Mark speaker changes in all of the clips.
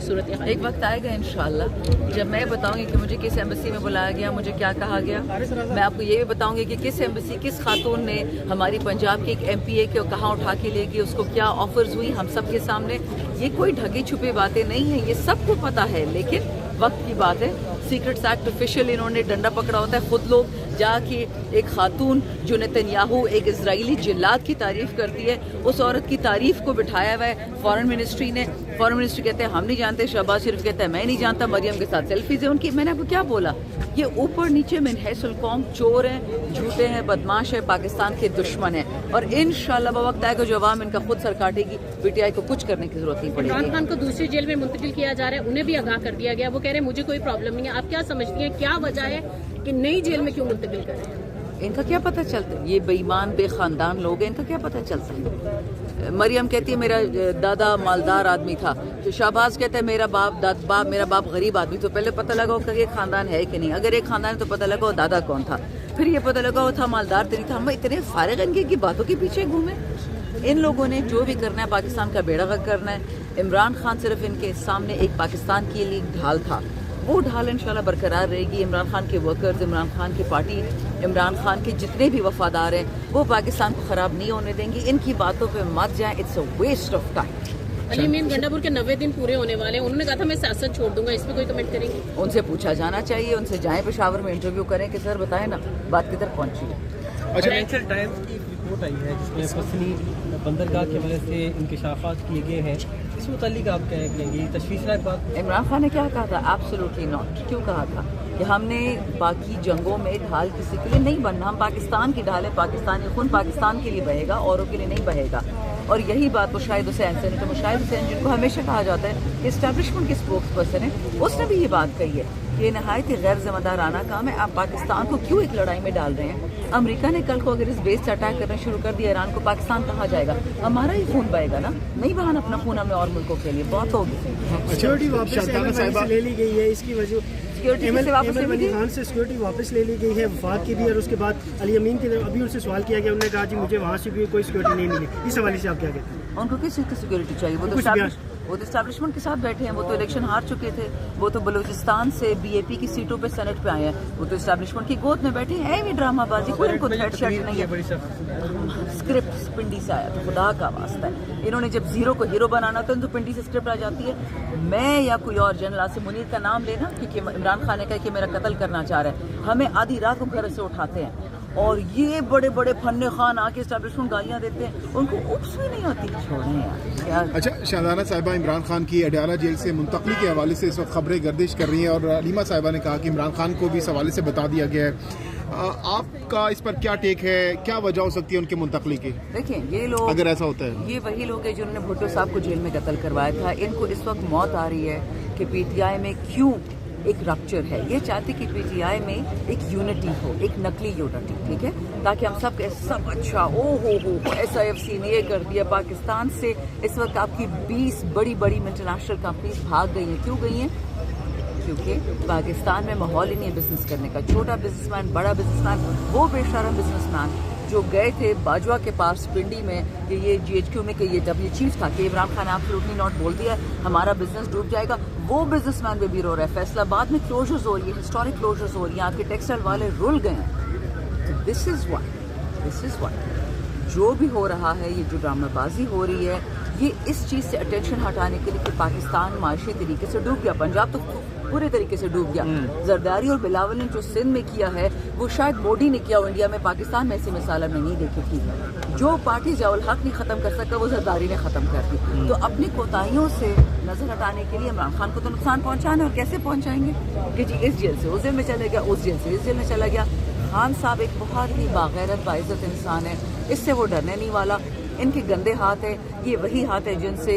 Speaker 1: सूरत एक वक्त आएगा इंशाल्लाह जब मैं बताऊंगी कि मुझे किस एम्बेसी में बुलाया गया, मुझे क्या कहा गया। मैं आपको ये भी बताऊंगी कि किस एम्बेसी, किस खातून ने हमारी पंजाब की एक MPA को कहाँ उठा के ले गई, उसको क्या ऑफर्स हुई हम सब के सामने। ये कोई ढकी छुपी बातें नहीं है, ये सबको पता है, लेकिन वक्त की बात है। सीक्रेट्स एक्ट ऑफिशियल इन्होंने डंडा पकड़ा होता है। खुद लोग जाके एक खातून जो नेतन्याहू एक इजरायली जिल्लात की तारीफ करती है, उस औरत की तारीफ को बिठाया हुआ है फॉरेन मिनिस्ट्री ने। फॉरेन मिनिस्ट्री कहते हैं हम नहीं जानते, शहबाज शरीफ कहता है मैं नहीं जानता, मरियम के साथ सेल्फीज है उनकी। मैंने आपको क्या बोला, ये ऊपर नीचे मिनहैसुल कौम चोर हैं, झूठे हैं, बदमाश है, पाकिस्तान के दुश्मन है। और इंशाल्लाह वक्त आएगा जो अवाम इनका खुद सर काटेगी। PTI को कुछ करने की जरूरत नहीं पड़ेगी।
Speaker 2: इमरान खान को दूसरी जेल में मुंतकिल किया जा रहा है, उन्हें भी आगाह कर दिया गया। वो कह रहे हैं मुझे कोई प्रॉब्लम नहीं है। आप क्या समझती हैं, क्या वजह है कि नई जेल में क्यों मुंतकिल कर रहे हैं?
Speaker 1: इनका क्या पता चलता है, ये बेईमान बेखानदान लोग हैं, इनका क्या पता चलता है। मरियम कहती है मेरा दादा मालदार आदमी था, तो शहबाज कहता है मेरा बाप गरीब आदमी। तो पहले पता लगा कि ये खानदान है कि नहीं। अगर एक खानदान है तो पता लगा दादा कौन था, फिर ये पता लगा वो था मालदार तो नहीं था। हम इतने फारिग इनकी की बातों के पीछे घूमे। इन लोगों ने जो भी करना है पाकिस्तान का बेड़ा गर्क करना है। इमरान खान सिर्फ इनके सामने एक पाकिस्तान के लिए ढाल था, वो ढाल इंशाल्लाह बरकरार रहेगी। इमरान खान के वर्कर्स, इमरान खान की पार्टी, इमरान खान के जितने भी वफादार हैं वो पाकिस्तान को ख़राब नहीं होने देंगे। इनकी बातों पे मत जाएं, it's a waste of time.
Speaker 2: Ali Amin Gandapur के 90 दिन पूरे होने वाले हैं, उन्होंने कहा था मैं सियासत छोड़ दूंगा, इस पर कोई कमेंट करेंगे?
Speaker 1: उनसे पूछा जाना चाहिए, उनसे जाएं पेशावर में इंटरव्यू करें कि सर बताएं ना बात किधर पहुंची है।
Speaker 3: फाइनेंशियल टाइम्स की रिपोर्ट आई है जिसमें पसनी बंदरगाह के वजह से इंकशाफात किए गए हैं, इस मुतालिक आप क्या कहेंगे? तशवीशनाक बात।
Speaker 1: इमरान खान ने क्या कहा था? Absolutely not. क्यों कहा था कि हमने बाकी जंगों में ढाल किसी के लिए नहीं बनना, हम पाकिस्तान की ढाल है, पाकिस्तानी खून पाकिस्तान के लिए बहेगा, औरों के लिए नहीं बहेगा। और यही बात मुशाहिद हुसैन सेनेटर मुशाहिद हुसैन जिनको हमेशा कहा जाता है कि इस्टेब्लिशमेंट के स्पोक्स पर्सन है, उसने भी ये बात कही है कि ये नहायत ही गैर जिम्मेदाराना काम है। आप पाकिस्तान को क्यों एक लड़ाई में डाल रहे हैं? अमेरिका ने कल को अगर इस बेस से अटैक करना शुरू कर दिया ईरान को, पाकिस्तान कहाँ जाएगा? हमारा ही खून बहेगा ना, नहीं बहाना अपना खून हमने और मुल्कों के लिए। बहुत होगी।
Speaker 4: सिक्योरिटी वापस ले ली गई है, इसकी वजह खान से सिक्योरिटी वापस ले ली गई है, वफाक की भी। और उसके बाद अली अमीन के अभी उनसे सवाल किया गया, उन्होंने कहा जी मुझे वहाँ से भी कोई सिक्योरिटी नहीं मिली। इस हवाले से आप क्या कहते हैं?
Speaker 1: उनको किस चीज़ की सिक्योरिटी चाहिए? वो तो एस्टैब्लिशमेंट के साथ बैठे हैं, वो तो इलेक्शन हार चुके थे, वो तो बलूचिस्तान से BAP की सीटों पे सेनेट पे आए हैं, वो तो एस्टैब्लिशमेंट की गोद में बैठे हैं। भी ड्रामाबाजी, कोई इनको थ्रेट शर्ट नहीं है। स्क्रिप्ट पिंडी से आया, तो खुदा का वास्ता है। इन्होंने जब जीरो को हीरो बनाना तो पिंडी से स्क्रिप्ट आ जाती है। मैं या कोई और जनरल आसिम मुनीर का नाम लेना, क्योंकि इमरान खान ने कहा कि मेरा कत्ल करना चाह रहा है, हमें आधी रात को घर से उठाते हैं और ये बड़े बड़े फन्ने खान आके एस्टैब्लिशमेंट गालियां देते हैं, उनको उप्स भी नहीं आती। छोड़ें यार।
Speaker 5: अच्छा, शाहजाना साहिबा इमरान खान की अडयाला जेल से मुंतकली के हवाले से इस वक्त खबरें गर्दिश कर रही हैं और अलीमा साहिबा ने कहा कि इमरान खान को भी इस हवाले से बता दिया गया है। आपका इस पर क्या टेक है, क्या वजह हो सकती है उनके मुंतकली की?
Speaker 1: देखिए, ये लोग,
Speaker 5: अगर ऐसा होता है,
Speaker 1: ये वही लोग हैं जिन्होंने भुट्टो साहब को जेल में कत्ल करवाया था। इनको इस वक्त मौत आ रही है कि PTI में क्यों एक रप्चर है। ये चाहते कि PTI में एक यूनिटी हो, एक नकली यूनिटी, ठीक है, ताकि हम सब अच्छा हो SIFC ने ये कर दिया। पाकिस्तान से इस वक्त आपकी 20 बड़ी बड़ी इंटरनेशनल कंपनीज भाग गई हैं। क्यों गई हैं? क्योंकि पाकिस्तान में माहौल ही नहीं है बिजनेस करने का। छोटा बिजनेसमैन, बड़ा बिजनेसमैन, वो बेशरम बिजनेसमैन जो गए थे बाजवा के पास पिंडी में कि ये GHQ में कि ये जब ये चीफ था कि इमरान खान एब्सोल्युटली नॉट बोल दिया हमारा बिजनेस डूब जाएगा, वो बिजनेसमैन पे भी रो रहा है। फैसलाबाद में क्लोजर्स हो रही है, हिस्टोरिक क्लोजर्स हो रही हैं, आपके टेक्सटाइल वाले रुल गए हैं। दिस इज व्हाई जो भी हो रहा है, ये जो ड्रामाबाजी हो रही है, ये इस चीज़ से अटेंशन हटाने के लिए कि पाकिस्तान माशी तरीके से डूब गया। पंजाब तो पूरे तरीके से डूब गया। जरदारी और बिलावल ने जो सिंध में किया है वो शायद मोदी ने किया हो इंडिया में, पाकिस्तान में ऐसी मिसाल हमने नहीं देखी थी। जो पार्टी ज़ियाउल हक नहीं ख़त्म कर सका वो जरदारी ने ख़त्म कर दी। तो अपनी कोताहियों से नज़र हटाने के लिए इमरान खान को तो नुकसान पहुँचाना है, और कैसे पहुँचाएंगे कि जी इस जेल से उस जेल में चले गया, उस जेल से इस जेल में चला गया। खान साहब एक बहुत ही बागैरत बाइज़्ज़त इंसान है, इससे वो डरने नहीं वाला। इनके गंदे हाथ है, ये वही हाथ है जिनसे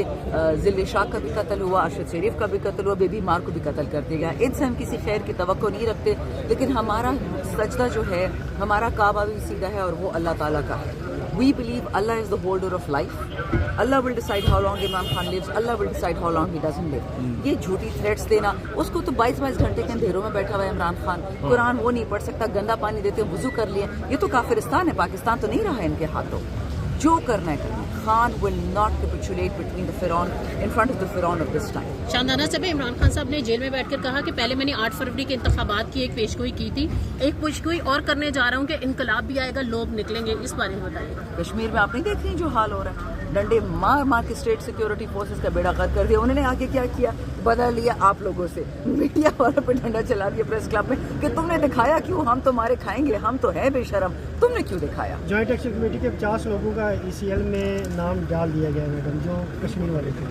Speaker 1: जिले शाह का भी कत्ल हुआ, अरशद शरीफ का भी कत्ल हुआ, बेबी मार को भी कत्ल कर दिया गया। इनसे हम किसी खैर की तवक्को नहीं रखते, लेकिन हमारा सजदा जो है, हमारा काबा भी सीधा है और वो अल्लाह ताला का है। We believe Allah is the holder of life. Allah will decide how long Imran Khan lives, Allah will decide how long he doesn't live. ये झूठी थ्रेट्स देना, उसको तो 22-22 घंटे के अंधेरों में बैठा हुआ है इमरान खान, कुरान वो नहीं पढ़ सकता, गंदा पानी देते वुजू कर लिए। ये तो काफिरिस्तान है, पाकिस्तान तो नहीं रहा है इनके हाथों। जो करना है करना। Khan will not capitulate between the Firaun, in front of the Firaun of this time.
Speaker 2: Shandana साहब, इमरान खान साहब ने जेल में बैठकर कहा कि पहले मैंने 8 फरवरी के इंतखाबात की एक पेशगोई की थी, एक पेशगोई और करने जा रहा हूँ कि इनकलाब भी आएगा, लोग निकलेंगे। इस बारे में बताइए।
Speaker 1: कश्मीर में आप नहीं देख रही जो हाल हो रहा है, डंडे मार मार के स्टेट सिक्योरिटी फोर्सेस का बेड़ा गर्क कर दिया। उन्होंने आगे क्या किया, बदल लिया आप लोगों से, मीडिया वालों पे डंडा चला दिया प्रेस क्लब में कि तुमने दिखाया क्यों, हम तुम्हारे खाएंगे, हम तो है बेशरम, तुमने क्यों दिखाया।
Speaker 4: जॉइंट एक्शन कमेटी के 50 लोगों का ECL में नाम डाल दिया गया मैडम, जो कश्मीर वाले थे।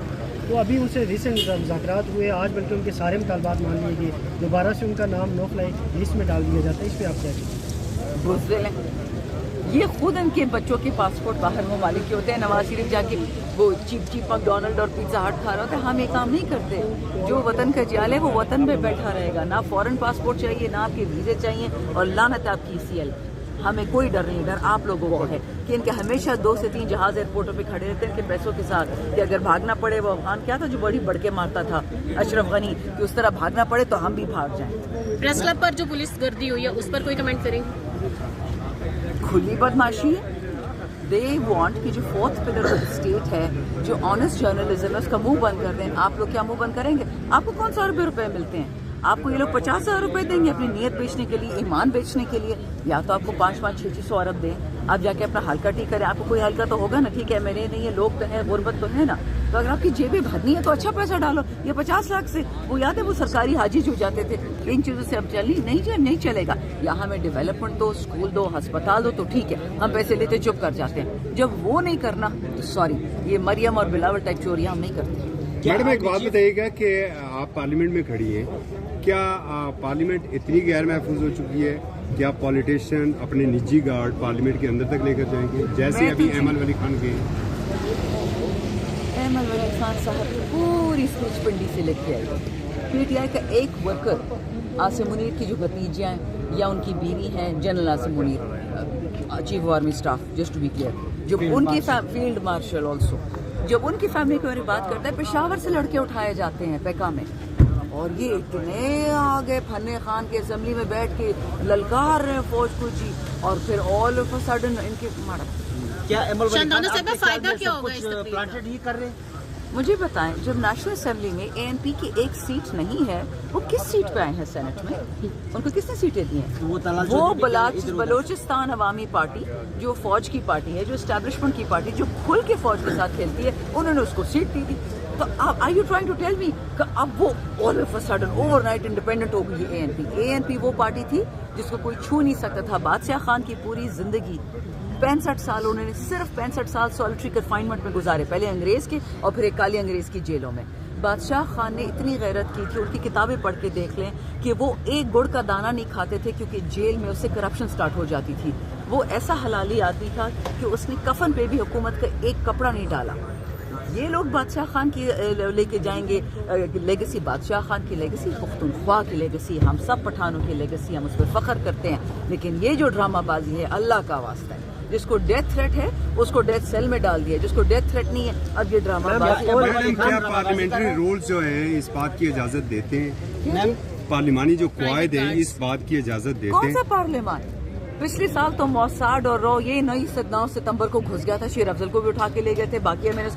Speaker 4: तो अभी उनसे रिसेंट मुज़ाकरात हुए, आज बल्कि उनके सारे मुतालबात मान लिए गए, दोबारा से उनका नाम नो फ्लाई लिस्ट में डाल दिया जाता है। इस पर आप क्या कहेंगे?
Speaker 1: बुज़दिल हैं ये, खुद इनके बच्चों के पासपोर्ट बाहर ममालिक के होते हैं। नवाज शरीफ जाके वो चीप मैकडॉनल्ड और पिज़्ज़ा हट खा रहा होता है। हम ये काम नहीं करते। जो वतन का जाल है वो वतन में बैठा रहेगा। ना फॉरेन पासपोर्ट चाहिए, ना आपके वीज़े चाहिए, और लानत आपकी ECL। हमें कोई डर नहीं, डर आप लोगों को है कि इनके हमेशा 2 से 3 जहाज एयरपोर्टों पे खड़े रहते हैं इनके पैसों के साथ, कि अगर भागना पड़े, वो अफगान क्या था जो बड़ी बढ़ के मारता था अशरफ गनी, कि उस तरह भागना पड़े तो हम भी भाग जाएं।
Speaker 2: प्रेस क्लब पर जो पुलिस गर्दी हुई है उस पर कोई कमेंट करेंगे?
Speaker 1: खुली बदमाशी है। दे वांट कि जो 4th पिलर ऑफ स्टेट है, जो ऑनेस्ट जर्नलिज्म है, उसका मुंह बंद कर दें। आप लोग क्या मुंह बंद करेंगे? आपको कौन सा अरबों रुपए मिलते हैं? आपको ये लोग 50,000 रुपए देंगे अपनी नीयत बेचने के लिए, ईमान बेचने के लिए, या तो आपको 5-5, 600 अरब दें, आप जाके अपना हल्का टी करें। आपको कोई हल्का तो होगा ना, ठीक है मेरे नहीं है, लोग तो है, गुर्बत तो है ना, तो अगर आपकी जेबें भरनी है तो अच्छा पैसा डालो। ये 50 लाख से, वो याद है वो सरकारी हाजी जो जाते थे, इन चीज़ों से अब चली नहीं चलेगा। यहाँ हमें डेवलपमेंट दो, स्कूल दो, अस्पताल दो, तो ठीक है हम पैसे लेते चुप कर जाते हैं। जब वो नहीं करना तो सॉरी, ये मरियम और बिलावल टाइप चोरियाँ हम नहीं करते।
Speaker 6: मैडम एक बात बताइएगा कि आप पार्लियामेंट में खड़ी हैं, क्या पार्लियामेंट इतनी गैर महफूज हो चुकी है कि आप पॉलिटिशियन अपने निजी गार्ड पार्लियामेंट के अंदर तक लेकर जाएंगे, जैसे अभी अहमद वली खान गए?
Speaker 1: अहमद वली खान साहब की पूरी स्पीच पिंडी से लेके आई। PTI का एक वर्कर, आसिम मुनीर की जो भतीजियाँ हैं या उनकी बीवी हैं, general Asim Munir, chief of army staff, just to be clear, जब उनकी फील्ड मार्शल ऑल्सो, जब उनकी फैमिली के बारे में बात करता है, पेशावर से लड़के उठाए जाते हैं पैका में, और ये इतने आगे फन्ने खान के असेंबली में बैठ के ललकार रहे फौज को जी, और फिर ऑल ऑफ अ सडन इनके मारा।
Speaker 7: क्या
Speaker 2: शानदाना साहब का फायदा क्या होगा इस तकरीर का?
Speaker 7: प्लांटेड ही कर रहे हैं?
Speaker 1: मुझे बताएं, जब नेशनल असेंबली में ANP की एक सीट नहीं है, वो किस सीट पे आए हैं सेनेट में? उनको किसने सीटें दी हैं? वो बलोचिस्तान अवामी पार्टी, जो फौज की पार्टी है, जो एस्टैब्लिशमेंट की पार्टी, जो खुल के फौज के साथ खेलती है, उन्होंने उसको सीट दी थी। तो are you trying to tell me कि अब वो all of a sudden overnight independent हो गई है ANP वो पार्टी थी जिसको कोई छू नहीं सकता था। बादशाह खान की पूरी जिंदगी 65 साल उन्होंने सिर्फ 65 साल सॉलिटरी कन्फाइनमेंट में गुजारे, पहले अंग्रेज के और फिर एक काली अंग्रेज की जेलों में। बादशाह खान ने इतनी गैरत की कि उनकी किताबें पढ़ के देख लें कि वो एक गुड़ का दाना नहीं खाते थे, क्योंकि जेल में उससे करप्शन स्टार्ट हो जाती थी। वो ऐसा हलाली आदमी था कि उसने कफन पे भी हुकूमत का एक कपड़ा नहीं डाला। ये लोग बादशाह खान की लेके जाएंगे लेगेसी, बादशाह खान की लेगेसी, पुख्तूनख्वा की लेगेसी, हम सब पठानों की लेगेसी, हम उस पर फख्र करते हैं। लेकिन ये जो ड्रामाबाजी है, अल्लाह का वास्ता है, जिसको डेथ थ्रेट है उसको डेथ सेल में डाल दिया, जिसको डेथ थ्रेट नहीं है अब ये ड्रामाबाजी।
Speaker 6: क्या पार्लियामेंट्री रूल्स जो है इस बात की इजाजत देते हैं? पार्लिमानी जो कवायद है इस बात की इजाजत देते हैं?
Speaker 1: कौन सा पार्लियामान? पिछले साल तो मौसाद और ये 9 सितंबर को घुस गया था, शेर अफजल को भी उठा के ले गए थे, बाकी मैंने